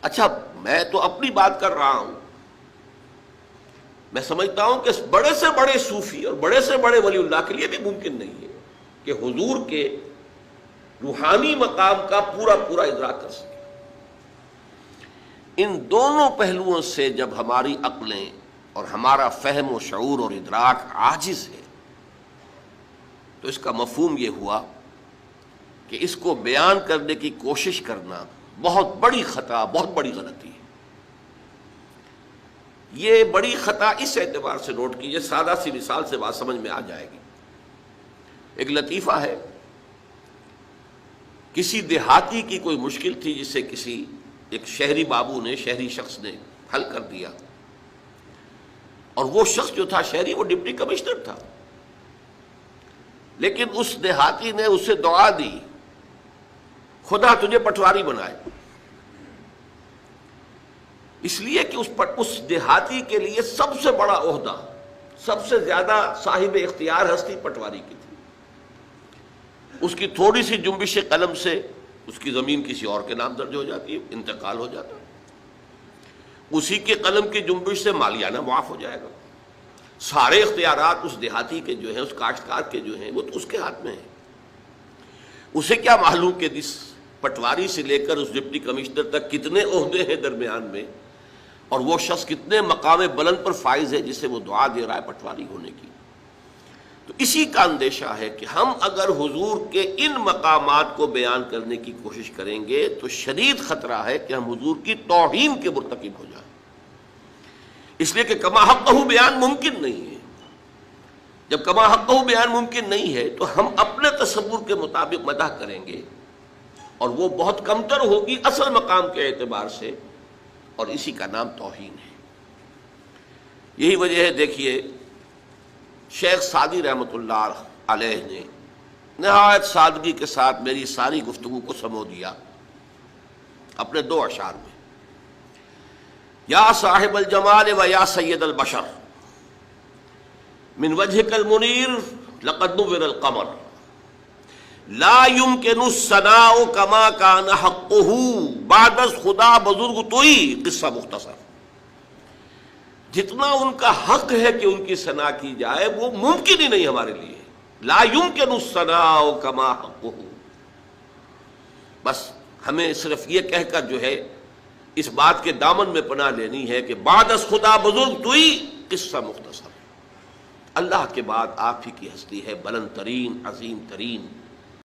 اچھا میں تو اپنی بات کر رہا ہوں، میں سمجھتا ہوں کہ بڑے سے بڑے صوفی اور بڑے سے بڑے ولی اللہ کے لیے بھی ممکن نہیں ہے کہ حضور کے روحانی مقام کا پورا پورا ادراک کر سکے۔ ان دونوں پہلوؤں سے جب ہماری عقلیں اور ہمارا فہم و شعور اور ادراک عاجز ہے تو اس کا مفہوم یہ ہوا کہ اس کو بیان کرنے کی کوشش کرنا بہت بڑی خطا، بہت بڑی غلطی ہے۔ یہ بڑی خطا اس اعتبار سے نوٹ کیجیے، سادہ سی مثال سے بات سمجھ میں آ جائے گی۔ ایک لطیفہ ہے، کسی دیہاتی کی کوئی مشکل تھی جسے کسی ایک شہری بابو نے، شہری شخص نے حل کر دیا، اور وہ شخص جو تھا شہری، وہ ڈپٹی کمشنر تھا، لیکن اس دیہاتی نے اسے دعا دی، خدا تجھے پٹواری بنائے، اس لیے کہ اس دیہاتی کے لیے سب سے بڑا عہدہ، سب سے زیادہ صاحب اختیار ہستی پٹواری کی تھی۔ اس کی تھوڑی سی جنبش قلم سے اس کی زمین کسی اور کے نام درج ہو جاتی ہے، انتقال ہو جاتا، اسی کے قلم کی جنبش سے مالیانہ معاف ہو جائے گا، سارے اختیارات اس دیہاتی کے جو ہیں، اس کاشتکار کے جو ہیں، وہ تو اس کے ہاتھ میں ہیں۔ اسے کیا معلوم کہ اس پٹواری سے لے کر اس ڈپٹی کمشنر تک کتنے عہدے ہیں درمیان میں، اور وہ شخص کتنے مقام بلند پر فائز ہے جسے وہ دعا دے رہا ہے پٹواری ہونے کی۔ تو اسی کا اندیشہ ہے کہ ہم اگر حضور کے ان مقامات کو بیان کرنے کی کوشش کریں گے تو شدید خطرہ ہے کہ ہم حضور کی توہین کے مرتکب ہو جائیں، اس لیے کہ کما حقہ بیان ممکن نہیں ہے۔ جب کما حقہ بیان ممکن نہیں ہے تو ہم اپنے تصور کے مطابق مدح کریں گے، اور وہ بہت کمتر ہوگی اصل مقام کے اعتبار سے، اور اسی کا نام توہین ہے۔ یہی وجہ ہے، دیکھیے شیخ سعدی رحمۃ اللہ علیہ نے نہایت سادگی کے ساتھ میری ساری گفتگو کو سمو دیا اپنے دو اشعار میں، یا صاحب الجمال و یا سید البشر من وجهك المنیر لقد نور القمر لا يمكن الثناء كما كان حقه بعد از خدا بزرگ توئی، قصہ مختصر۔ جتنا ان کا حق ہے کہ ان کی ثنا کی جائے وہ ممکن ہی نہیں ہمارے لیے، لا يمكن الثناء كما حقه۔ بس ہمیں صرف یہ کہہ کر جو ہے اس بات کے دامن میں پناہ لینی ہے کہ بعد از خدا بزرگ توئی، قصہ مختصر۔ اللہ کے بعد آپ ہی کی ہستی ہے بلند ترین، عظیم ترین،